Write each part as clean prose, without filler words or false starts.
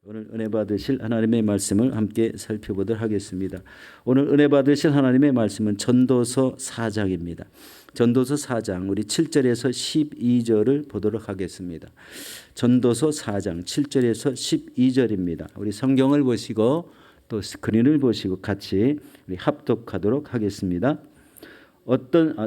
오늘 은혜 받으실 하나님의 말씀을 함께 살펴보도록 하겠습니다. 오늘 은혜 받으실 하나님의 말씀은 전도서 4장입니다. 전도서 4장 우리 7절에서 12절을 보도록 하겠습니다. 전도서 4장 7절에서 12절입니다. 우리 성경을 보시고 또 스크린을 보시고 같이 우리 합독하도록 하겠습니다.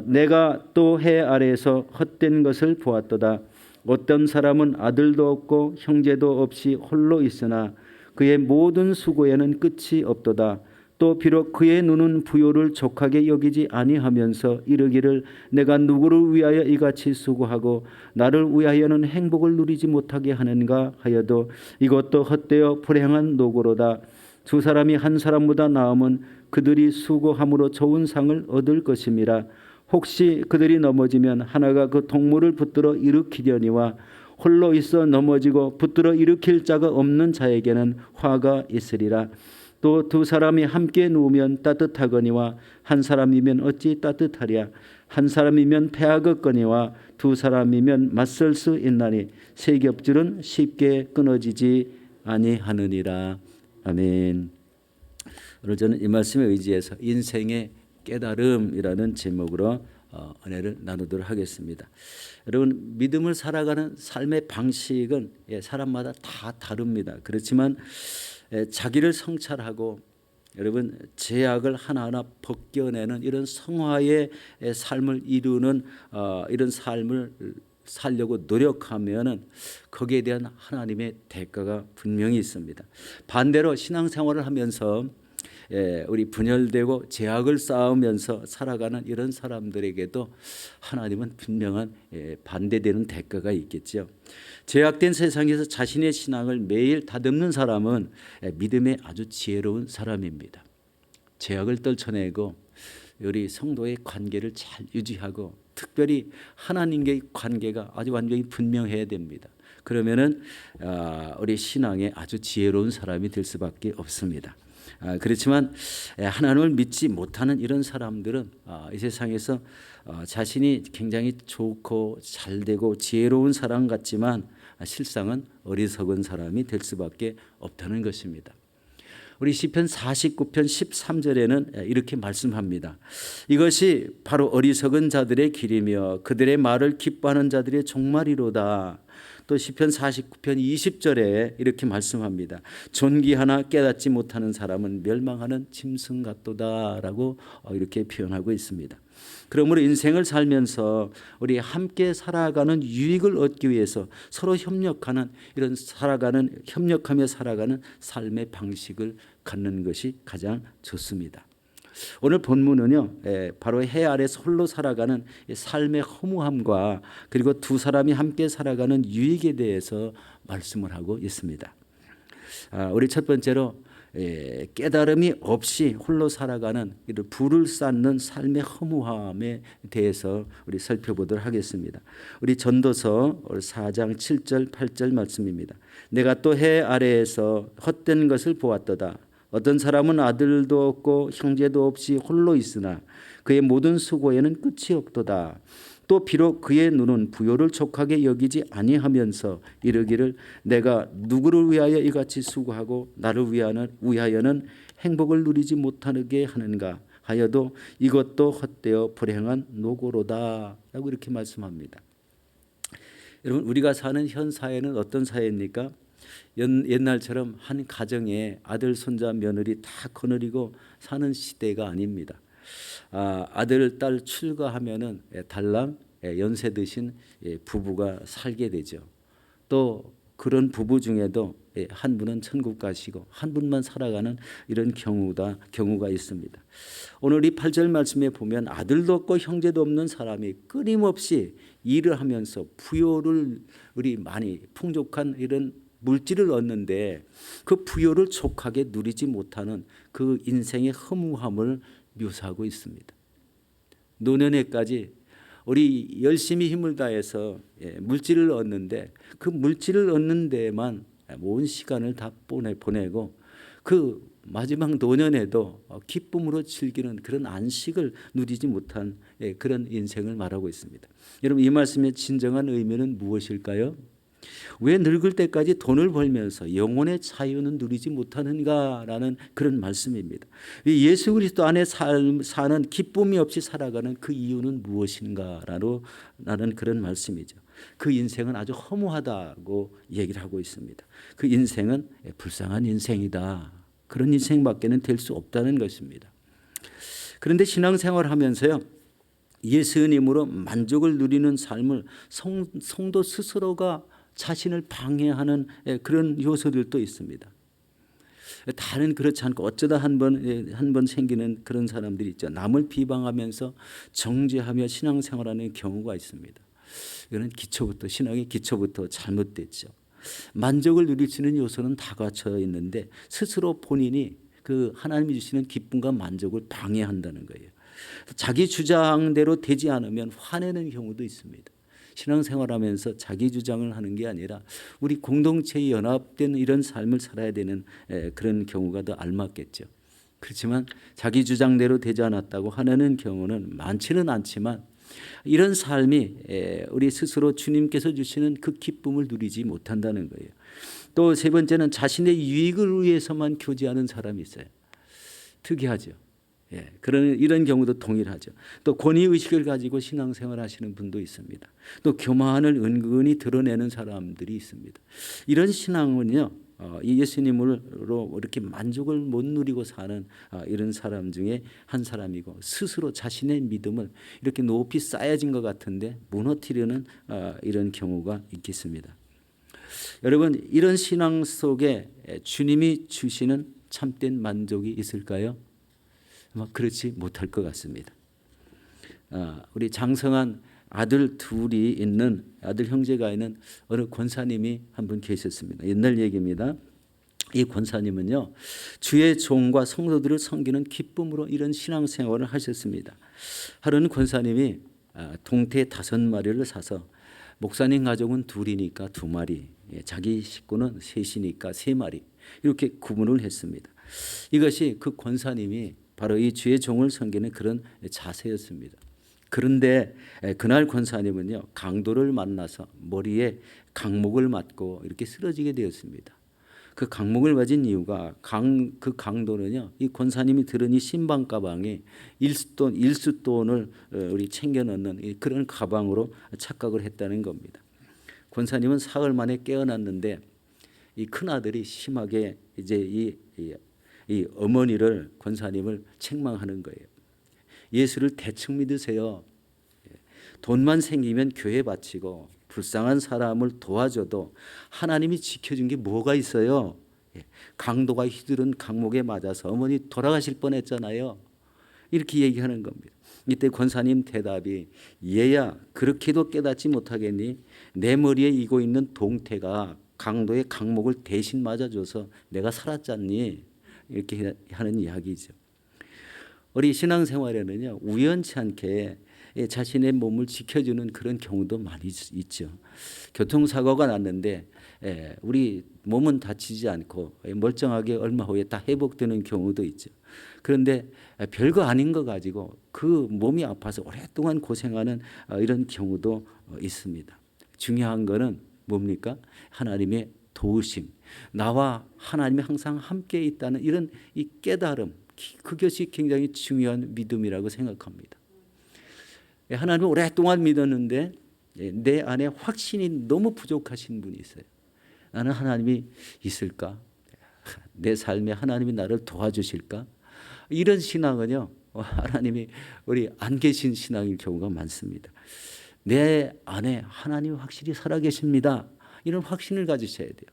내가 또 해 아래에서 헛된 것을 보았도다. 어떤 사람은 아들도 없고 형제도 없이 홀로 있으나 그의 모든 수고에는 끝이 없도다. 또 비록 그의 눈은 부요를 족하게 여기지 아니하면서 이르기를 내가 누구를 위하여 이같이 수고하고 나를 위하여는 행복을 누리지 못하게 하는가 하여도 이것도 헛되어 불행한 노고로다. 두 사람이 한 사람보다 나으면 그들이 수고함으로 좋은 상을 얻을 것임이라. 혹시 그들이 넘어지면 하나가 그 동물을 붙들어 일으키려니와 홀로 있어 넘어지고 붙들어 일으킬 자가 없는 자에게는 화가 있으리라. 또 두 사람이 함께 누우면 따뜻하거니와 한 사람이면 어찌 따뜻하랴. 한 사람이면 패하겠거니와 두 사람이면 맞설 수 있나니 세 겹줄은 쉽게 끊어지지 아니하느니라. 아멘. 오늘 저는 이 말씀에 의지해서 인생의 깨달음이라는 제목으로 은혜를 나누도록 하겠습니다. 여러분, 믿음을 살아가는 삶의 방식은 사람마다 다 다릅니다. 그렇지만 자기를 성찰하고 여러분 제약을 하나하나 벗겨내는 이런 성화의 삶을 이루는 이런 삶을 살려고 노력하면은 거기에 대한 하나님의 대가가 분명히 있습니다. 반대로 신앙생활을 하면서 우리 분열되고 제약을 쌓으면서 살아가는 이런 사람들에게도 하나님은 분명한 반대되는 대가가 있겠죠. 제약된 세상에서 자신의 신앙을 매일 다듬는 사람은 믿음에 아주 지혜로운 사람입니다. 제약을 떨쳐내고 우리 성도의 관계를 잘 유지하고 특별히 하나님과의 관계가 아주 완전히 분명해야 됩니다. 그러면은 우리 신앙에 아주 지혜로운 사람이 될 수밖에 없습니다. 그렇지만 하나님을 믿지 못하는 이런 사람들은 이 세상에서 자신이 굉장히 좋고 잘되고 지혜로운 사람 같지만 실상은 어리석은 사람이 될 수밖에 없다는 것입니다. 우리 시편 49편 13절에는 이렇게 말씀합니다. 이것이 바로 어리석은 자들의 길이며 그들의 말을 기뻐하는 자들의 종말이로다. 또 시편 49편 20절에 이렇게 말씀합니다. 존귀하나 깨닫지 못하는 사람은 멸망하는 짐승 같도다라고 이렇게 표현하고 있습니다. 그러므로 인생을 살면서 우리 함께 살아가는 유익을 얻기 위해서 서로 협력하는 이런 협력하며 살아가는 삶의 방식을 갖는 것이 가장 좋습니다. 오늘 본문은요, 바로 해 아래서 홀로 살아가는 삶의 허무함과 그리고 두 사람이 함께 살아가는 유익에 대해서 말씀을 하고 있습니다. 우리 첫 번째로 깨달음이 없이 홀로 살아가는 불을 쌓는 삶의 허무함에 대해서 우리 살펴보도록 하겠습니다. 우리 전도서 4장 7절 8절 말씀입니다. 내가 또 해 아래에서 헛된 것을 보았도다. 어떤 사람은 아들도 없고 형제도 없이 홀로 있으나 그의 모든 수고에는 끝이 없도다. 또 비록 그의 눈은 부요를 족하게 여기지 아니하면서 이르기를 내가 누구를 위하여 이같이 수고하고 나를 위하여는 행복을 누리지 못하게 하는가 하여도 이것도 헛되어 불행한 노고로다 라고 이렇게 말씀합니다. 여러분, 우리가 사는 현 사회는 어떤 사회입니까? 옛날처럼 한 가정에 아들, 손자, 며느리 다 거느리고 사는 시대가 아닙니다. 아들, 딸 출가하면은 달랑 연세 드신 부부가 살게 되죠. 또 그런 부부 중에도 한 분은 천국 가시고 한 분만 살아가는 이런 경우가 있습니다. 오늘 이 8절 말씀에 보면 아들도 없고 형제도 없는 사람이 끊임없이 일을 하면서 부요를 우리 많이 풍족한 이런 물질을 얻는데 그 부요를 족하게 누리지 못하는 그 인생의 허무함을 묘사하고 있습니다. 노년에까지 우리 열심히 힘을 다해서 물질을 얻는데 그 물질을 얻는 데만 온 시간을 다 보내고 그 마지막 노년에도 기쁨으로 즐기는 그런 안식을 누리지 못한 그런 인생을 말하고 있습니다. 여러분, 이 말씀의 진정한 의미는 무엇일까요? 왜 늙을 때까지 돈을 벌면서 영혼의 자유는 누리지 못하는가라는 그런 말씀입니다. 예수 그리스도 안에 사는 기쁨이 없이 살아가는 그 이유는 무엇인가라는 그런 말씀이죠. 그 인생은 아주 허무하다고 얘기를 하고 있습니다. 그 인생은 불쌍한 인생이다. 그런 인생밖에는 될 수 없다는 것입니다. 그런데 신앙생활을 하면서요, 예수님으로 만족을 누리는 삶을 성도 스스로가 자신을 방해하는 그런 요소들도 있습니다. 다른 그렇지 않고 어쩌다 한 번 생기는 그런 사람들이 있죠. 남을 비방하면서 정죄하며 신앙생활하는 경우가 있습니다. 이거는 기초부터, 신앙의 기초부터 잘못됐죠. 만족을 누릴 수 있는 요소는 다 갖춰 있는데 스스로 본인이 그 하나님이 주시는 기쁨과 만족을 방해한다는 거예요. 자기 주장대로 되지 않으면 화내는 경우도 있습니다. 신앙생활하면서 자기 주장을 하는 게 아니라 우리 공동체에 연합된 이런 삶을 살아야 되는 그런 경우가 더 알맞겠죠. 그렇지만 자기 주장대로 되지 않았다고 화내는 경우는 많지는 않지만 이런 삶이 우리 스스로 주님께서 주시는 그 기쁨을 누리지 못한다는 거예요. 또 세 번째는 자신의 유익을 위해서만 교제하는 사람이 있어요. 특이하죠. 이런 경우도 동일하죠. 또 권위의식을 가지고 신앙생활 하시는 분도 있습니다. 또 교만을 은근히 드러내는 사람들이 있습니다. 이런 신앙은요, 예수님으로 이렇게 만족을 못 누리고 사는 이런 사람 중에 한 사람이고, 스스로 자신의 믿음을 이렇게 높이 쌓여진 것 같은데 무너뜨리는 이런 경우가 있겠습니다. 여러분, 이런 신앙 속에 주님이 주시는 참된 만족이 있을까요? 그렇지 못할 것 같습니다. 우리 장성한 아들 둘이 있는, 아들 형제가 있는 어느 권사님이 한 분 계셨습니다. 옛날 얘기입니다. 이 권사님은요, 주의 종과 성도들을 섬기는 기쁨으로 이런 신앙생활을 하셨습니다. 하루는 권사님이 동태 5마리를 사서 목사님 가족은 2이니까 2마리, 자기 식구는 3이니까 3마리, 이렇게 구분을 했습니다. 이것이 그 권사님이 바로 이 주의 종을 섬기는 그런 자세였습니다. 그런데 그날 권사님은요, 강도를 만나서 머리에 강목을 맞고 이렇게 쓰러지게 되었습니다. 그 강목을 맞은 이유가 그 강도는요, 이 권사님이 들은 이 신방 가방에 일수돈을 우리 챙겨 넣는 그런 가방으로 착각을 했다는 겁니다. 권사님은 사흘 만에 깨어났는데 이 큰 아들이 심하게 이제 이 어머니를, 권사님을 책망하는 거예요. 예수를 대충 믿으세요. 돈만 생기면 교회 바치고 불쌍한 사람을 도와줘도 하나님이 지켜준 게 뭐가 있어요? 강도가 휘두른 강목에 맞아서 어머니 돌아가실 뻔했잖아요. 이렇게 얘기하는 겁니다. 이때 권사님 대답이, 얘야 그렇게도 깨닫지 못하겠니? 내 머리에 이고 있는 동태가 강도의 강목을 대신 맞아줘서 내가 살았잖니? 이렇게 하는 이야기죠. 우리 신앙생활에는요, 우연치 않게 자신의 몸을 지켜주는 그런 경우도 많이 있죠. 교통사고가 났는데 우리 몸은 다치지 않고 멀쩡하게 얼마 후에 다 회복되는 경우도 있죠. 그런데 별거 아닌 거 가지고 그 몸이 아파서 오랫동안 고생하는 이런 경우도 있습니다. 중요한 거는 뭡니까? 하나님의 도우심, 나와 하나님이 항상 함께 있다는 이런 이 깨달음, 그것이 굉장히 중요한 믿음이라고 생각합니다. 하나님을 오랫동안 믿었는데 내 안에 확신이 너무 부족하신 분이 있어요. 나는 하나님이 있을까? 내 삶에 하나님이 나를 도와주실까? 이런 신앙은요, 하나님이 우리 안 계신 신앙일 경우가 많습니다. 내 안에 하나님이 확실히 살아계십니다. 이런 확신을 가지셔야 돼요.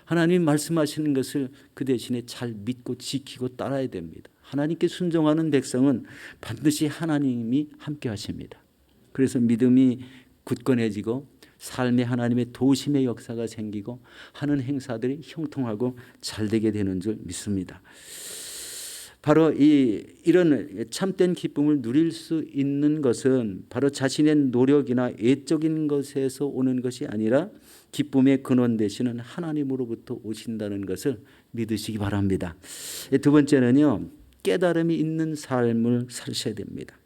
하나님 말씀하시는 것을 그 대신에 잘 믿고 지키고 따라야 됩니다. 하나님께 순종하는 백성은 반드시 하나님이 함께 하십니다. 그래서 믿음이 굳건해지고 삶에 하나님의 도우심의 역사가 생기고 하는 행사들이 형통하고 잘 되게 되는 줄 믿습니다. 바로 이런 참된 기쁨을 누릴 수 있는 것은 바로 자신의 노력이나 애적인 것에서 오는 것이 아니라 기쁨의 근원 되시는 하나님으로부터 오신다는 것을 믿으시기 바랍니다. 두 번째는요, 깨달음이 있는 삶을 사셔야 됩니다.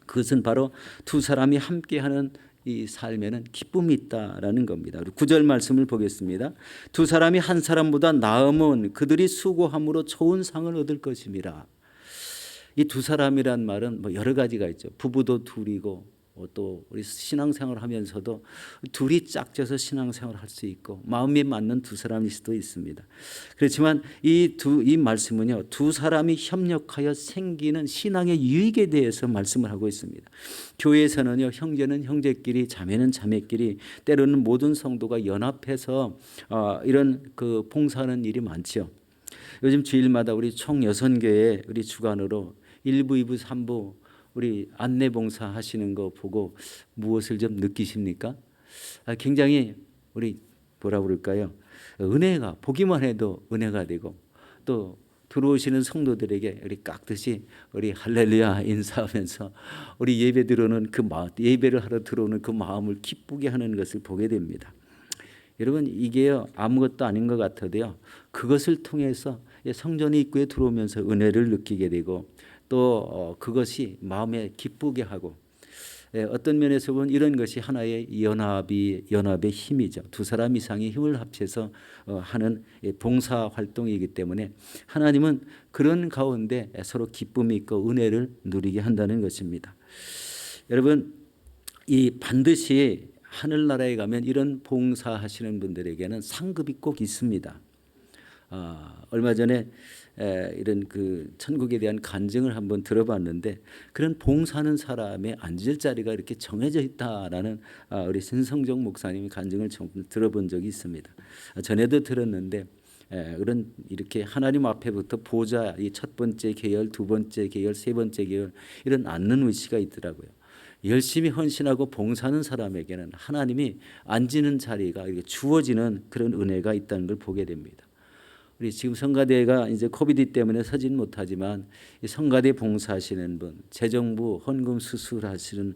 그것은 바로 두 사람이 함께하는 이 삶에는 기쁨이 있다라는 겁니다. 9절 말씀을 보겠습니다. 두 사람이 한 사람보다 나음은 그들이 수고함으로 좋은 상을 얻을 것임이라. 이 두 사람이란 말은 뭐 여러 가지가 있죠. 부부도 둘이고 또 우리 신앙생활을 하면서도 둘이 짝져서 신앙생활을 할 수 있고 마음이 맞는 두 사람일 수도 있습니다. 그렇지만 이 말씀은요, 두 사람이 협력하여 생기는 신앙의 유익에 대해서 말씀을 하고 있습니다. 교회에서는요, 형제는 형제끼리, 자매는 자매끼리, 때로는 모든 성도가 연합해서 이런 그 봉사하는 일이 많죠. 요즘 주일마다 우리 총 6교회 우리 주관으로 1부, 2부, 3부 우리 안내 봉사 하시는 거 보고 무엇을 좀 느끼십니까? 굉장히 우리 뭐라 그럴까요? 은혜가 보기만 해도 은혜가 되고 또 들어오시는 성도들에게 우리 깍듯이 우리 할렐루야 인사하면서 우리 예배 들어오는 그 마음, 예배를 하러 들어오는 그 마음을 기쁘게 하는 것을 보게 됩니다. 여러분 이게요 아무것도 아닌 것 같아도요 그것을 통해서 성전 입구에 들어오면서 은혜를 느끼게 되고 또 그것이 마음에 기쁘게 하고 어떤 면에서 보면 이런 것이 하나의 연합의 힘이죠. 두 사람 이상의 힘을 합쳐서 하는 봉사 활동이기 때문에 하나님은 그런 가운데 서로 기쁨이 있고 은혜를 누리게 한다는 것입니다. 여러분 이 반드시 하늘나라에 가면 이런 봉사하시는 분들에게는 상급이 꼭 있습니다. 얼마 전에 이런 그 천국에 대한 간증을 한번 들어봤는데 그런 봉사하는 사람의 앉을 자리가 이렇게 정해져 있다라는 우리 신성정 목사님의 간증을 들어본 적이 있습니다. 전에도 들었는데 그런 이렇게 하나님 앞에부터 보좌 이 첫 번째 계열, 두 번째 계열, 세 번째 계열 이런 앉는 위치가 있더라고요. 열심히 헌신하고 봉사하는 사람에게는 하나님이 앉는 자리가 이렇게 주어지는 그런 은혜가 있다는 걸 보게 됩니다. 우리 지금 성가대가 이제 코비드 때문에 서진 못하지만 이 성가대 봉사하시는 분, 재정부 헌금 수술하시는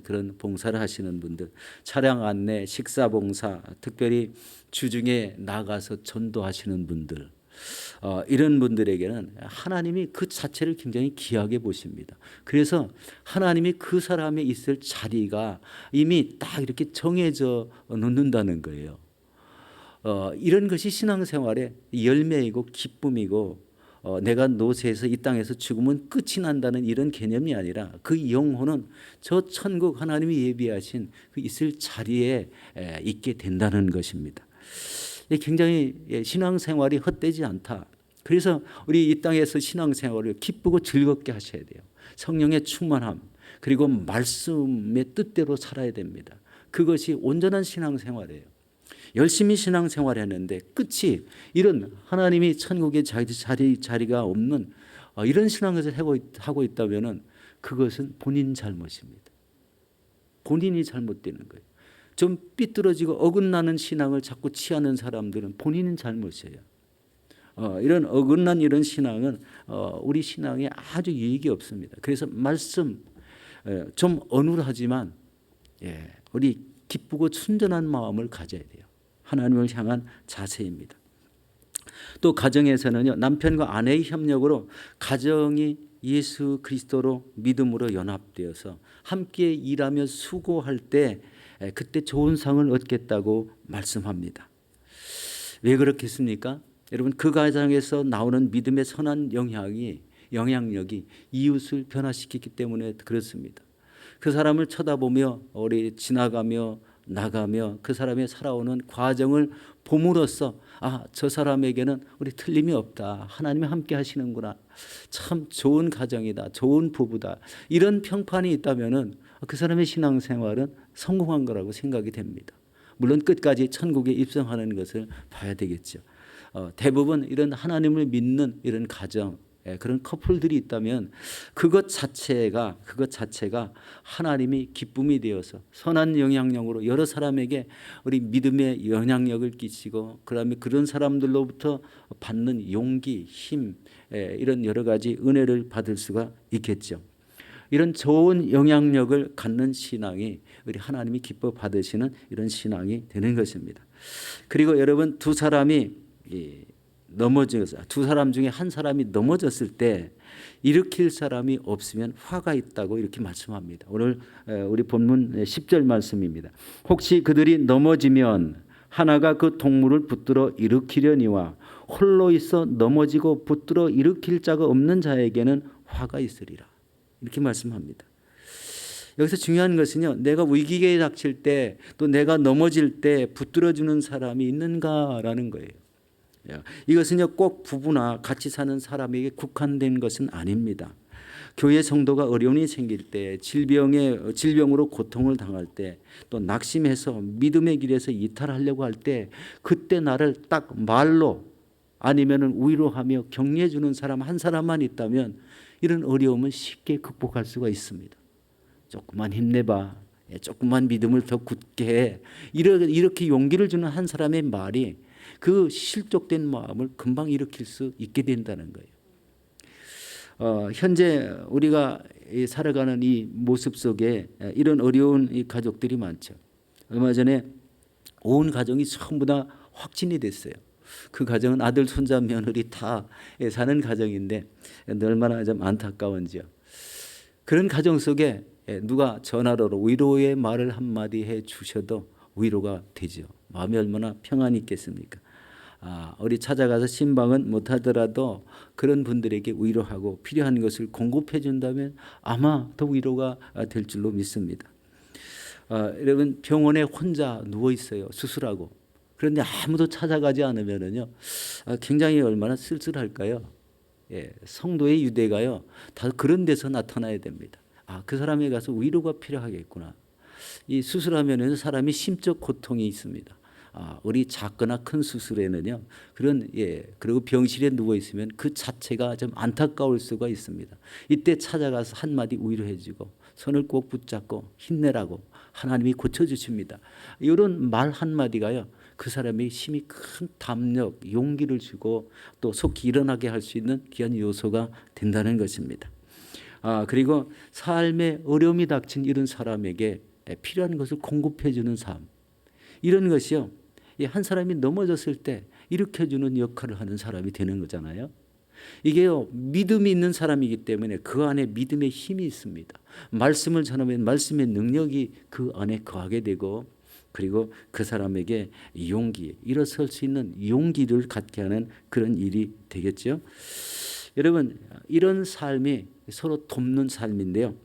그런 봉사를 하시는 분들, 차량 안내, 식사 봉사, 특별히 주중에 나가서 전도하시는 분들, 이런 분들에게는 하나님이 그 자체를 굉장히 귀하게 보십니다. 그래서 하나님이 그 사람에 있을 자리가 이미 딱 이렇게 정해져 놓는다는 거예요. 이런 것이 신앙생활의 열매이고 기쁨이고 내가 노세에서 이 땅에서 죽으면 끝이 난다는 이런 개념이 아니라 그 영혼은 저 천국 하나님이 예비하신 그 있을 자리에 있게 된다는 것입니다. 굉장히 신앙생활이 헛되지 않다. 그래서 우리 이 땅에서 신앙생활을 기쁘고 즐겁게 하셔야 돼요. 성령의 충만함 그리고 말씀의 뜻대로 살아야 됩니다. 그것이 온전한 신앙생활이에요. 열심히 신앙생활했는데 끝이 이런 하나님이 천국의 자리가 없는 이런 신앙을 하고 있다면 그것은 본인 잘못입니다. 본인이 잘못되는 거예요. 좀 삐뚤어지고 어긋나는 신앙을 자꾸 취하는 사람들은 본인은 잘못이에요. 이런 어긋난 이런 신앙은 우리 신앙에 아주 유익이 없습니다. 그래서 말씀 좀 어눌하지만 우리 기쁘고 순전한 마음을 가져야 돼요. 하나님을 향한 자세입니다. 또 가정에서는요 남편과 아내의 협력으로 가정이 예수 그리스도로 믿음으로 연합되어서 함께 일하며 수고할 때 그때 좋은 상을 얻겠다고 말씀합니다. 왜 그렇겠습니까? 여러분 그 가정에서 나오는 믿음의 선한 영향력이 이웃을 변화시키기 때문에 그렇습니다. 그 사람을 쳐다보며 우리 지나가며 나가며 그 사람의 살아오는 과정을 봄으로써 저 사람에게는 우리 틀림이 없다. 하나님이 함께 하시는구나. 참 좋은 가정이다. 좋은 부부다. 이런 평판이 있다면 그 사람의 신앙생활은 성공한 거라고 생각이 됩니다. 물론 끝까지 천국에 입성하는 것을 봐야 되겠죠. 대부분 이런 하나님을 믿는 이런 가정 그런 커플들이 있다면 그것 자체가 하나님이 기쁨이 되어서 선한 영향력으로 여러 사람에게 우리 믿음의 영향력을 끼치고 그다음에 그런 사람들로부터 받는 용기, 힘 이런 여러 가지 은혜를 받을 수가 있겠죠. 이런 좋은 영향력을 갖는 신앙이 우리 하나님이 기뻐 받으시는 이런 신앙이 되는 것입니다. 그리고 여러분 두 사람이 두 사람 중에 한 사람이 넘어졌을 때 일으킬 사람이 없으면 화가 있다고 이렇게 말씀합니다. 오늘 우리 본문 10절 말씀입니다. 혹시 그들이 넘어지면 하나가 그 동물을 붙들어 일으키려니와 홀로 있어 넘어지고 붙들어 일으킬 자가 없는 자에게는 화가 있으리라. 이렇게 말씀합니다. 여기서 중요한 것은요, 내가 위기에 닥칠 때 또 내가 넘어질 때 붙들어주는 사람이 있는가라는 거예요. 이것은요, 꼭 부부나 같이 사는 사람에게 국한된 것은 아닙니다. 교회 성도가 어려움이 생길 때, 질병으로 고통을 당할 때, 또 낙심해서 믿음의 길에서 이탈하려고 할 때, 그때 나를 딱 말로 아니면은 위로하며 격려해 주는 사람 한 사람만 있다면 이런 어려움은 쉽게 극복할 수가 있습니다. 조금만 힘내봐, 조금만 믿음을 더 굳게 해, 이렇게 용기를 주는 한 사람의 말이 그 실족된 마음을 금방 일으킬 수 있게 된다는 거예요. 현재 우리가 살아가는 이 모습 속에 이런 어려운 이 가족들이 많죠. 얼마 전에 온 가정이 전부 다 확진이 됐어요. 그 가정은 아들, 손자, 며느리 다 사는 가정인데 얼마나 좀 안타까운지요. 그런 가정 속에 누가 전화로 위로의 말을 한마디 해 주셔도 위로가 되죠. 마음이 얼마나 평안이 있겠습니까? 우리 찾아가서 신방은 못하더라도 그런 분들에게 위로하고 필요한 것을 공급해 준다면 아마 더 위로가 될 줄로 믿습니다. 여러분, 병원에 혼자 누워 있어요. 수술하고. 그런데 아무도 찾아가지 않으면은요, 굉장히 얼마나 쓸쓸할까요? 성도의 유대가요, 다 그런 데서 나타나야 됩니다. 그 사람에 가서 위로가 필요하겠구나. 이 수술하면은 사람이 심적 고통이 있습니다. 우리 작거나 큰 수술에는요, 그리고 병실에 누워 있으면 그 자체가 좀 안타까울 수가 있습니다. 이때 찾아가서 한마디 위로해주고 손을 꼭 붙잡고 힘내라고 하나님이 고쳐주십니다. 이런 말 한마디가요, 그 사람의 힘이 큰 담력, 용기를 주고 또 속히 일어나게 할 수 있는 귀한 요소가 된다는 것입니다. 그리고 삶에 어려움이 닥친 이런 사람에게 필요한 것을 공급해 주는 삶, 이런 것이요, 한 사람이 넘어졌을 때 일으켜주는 역할을 하는 사람이 되는 거잖아요. 이게요, 믿음이 있는 사람이기 때문에 그 안에 믿음의 힘이 있습니다. 말씀을 전하면 말씀의 능력이 그 안에 거하게 되고, 그리고 그 사람에게 용기, 일어설 수 있는 용기를 갖게 하는 그런 일이 되겠죠. 여러분, 이런 삶이 서로 돕는 삶인데요,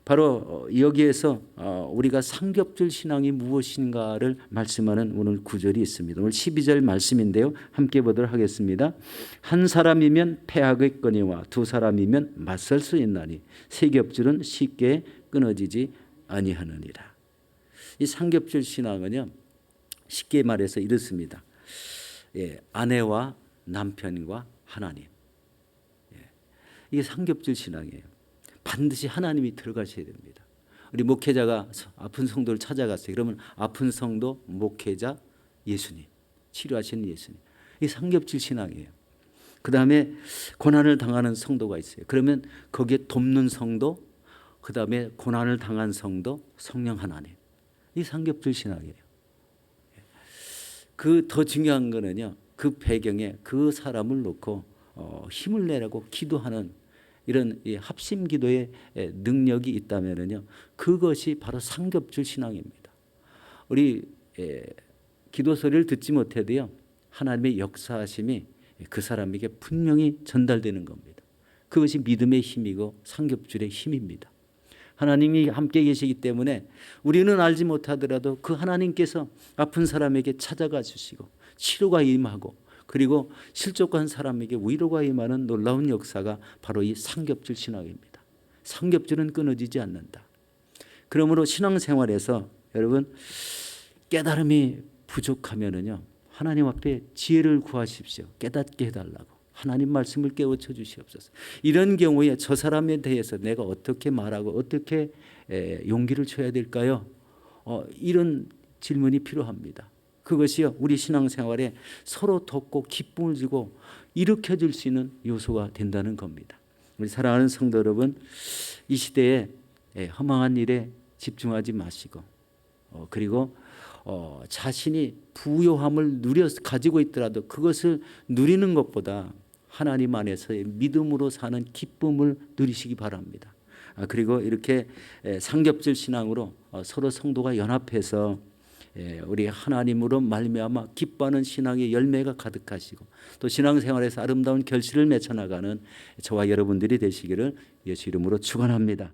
바로 여기에서 우리가 삼겹줄 신앙이 무엇인가를 말씀하는 오늘 구절이 있습니다. 오늘 12절 말씀인데요, 함께 보도록 하겠습니다. 한 사람이면 패하겠거니와 두 사람이면 맞설 수 있나니 세 겹줄은 쉽게 끊어지지 아니하느니라. 이 삼겹줄 신앙은요, 쉽게 말해서 이렇습니다. 아내와 남편과 하나님, 이게 삼겹줄 신앙이에요. 반드시 하나님이 들어가셔야 됩니다. 우리 목회자가 아픈 성도를 찾아갔어요. 그러면 아픈 성도, 목회자, 예수님, 치료하시는 예수님, 이 삼겹줄 신앙이에요. 그 다음에 고난을 당하는 성도가 있어요. 그러면 거기에 돕는 성도, 그 다음에 고난을 당한 성도, 성령 하나님, 이 삼겹줄 신앙이에요. 그 더 중요한 거는요, 그 배경에 그 사람을 놓고 힘을 내라고 기도하는 이런 합심 기도의 능력이 있다면요, 그것이 바로 삼겹줄 신앙입니다. 우리 기도 소리를 듣지 못해도요, 하나님의 역사하심이 그 사람에게 분명히 전달되는 겁니다. 그것이 믿음의 힘이고 삼겹줄의 힘입니다. 하나님이 함께 계시기 때문에 우리는 알지 못하더라도 그 하나님께서 아픈 사람에게 찾아가 주시고 치료가 임하고, 그리고 실족한 사람에게 위로가 임하는 놀라운 역사가 바로 이 삼겹줄 신앙입니다. 삼겹줄은 끊어지지 않는다. 그러므로 신앙생활에서 여러분, 깨달음이 부족하면은요, 하나님 앞에 지혜를 구하십시오. 깨닫게 해달라고. 하나님 말씀을 깨우쳐 주시옵소서. 이런 경우에 저 사람에 대해서 내가 어떻게 말하고 어떻게 용기를 줘야 될까요? 이런 질문이 필요합니다. 그것이요, 우리 신앙생활에 서로 돕고 기쁨을 주고 일으켜줄 수 있는 요소가 된다는 겁니다. 우리 사랑하는 성도 여러분, 이 시대에 허망한 일에 집중하지 마시고, 그리고 자신이 부요함을 가지고 있더라도 그것을 누리는 것보다 하나님 안에서의 믿음으로 사는 기쁨을 누리시기 바랍니다. 그리고 이렇게 상겹질 신앙으로 서로 성도가 연합해서 우리 하나님으로 말미암아 기뻐하는 신앙의 열매가 가득하시고 또 신앙생활에서 아름다운 결실을 맺어 나가는 저와 여러분들이 되시기를 예수 이름으로 축원합니다.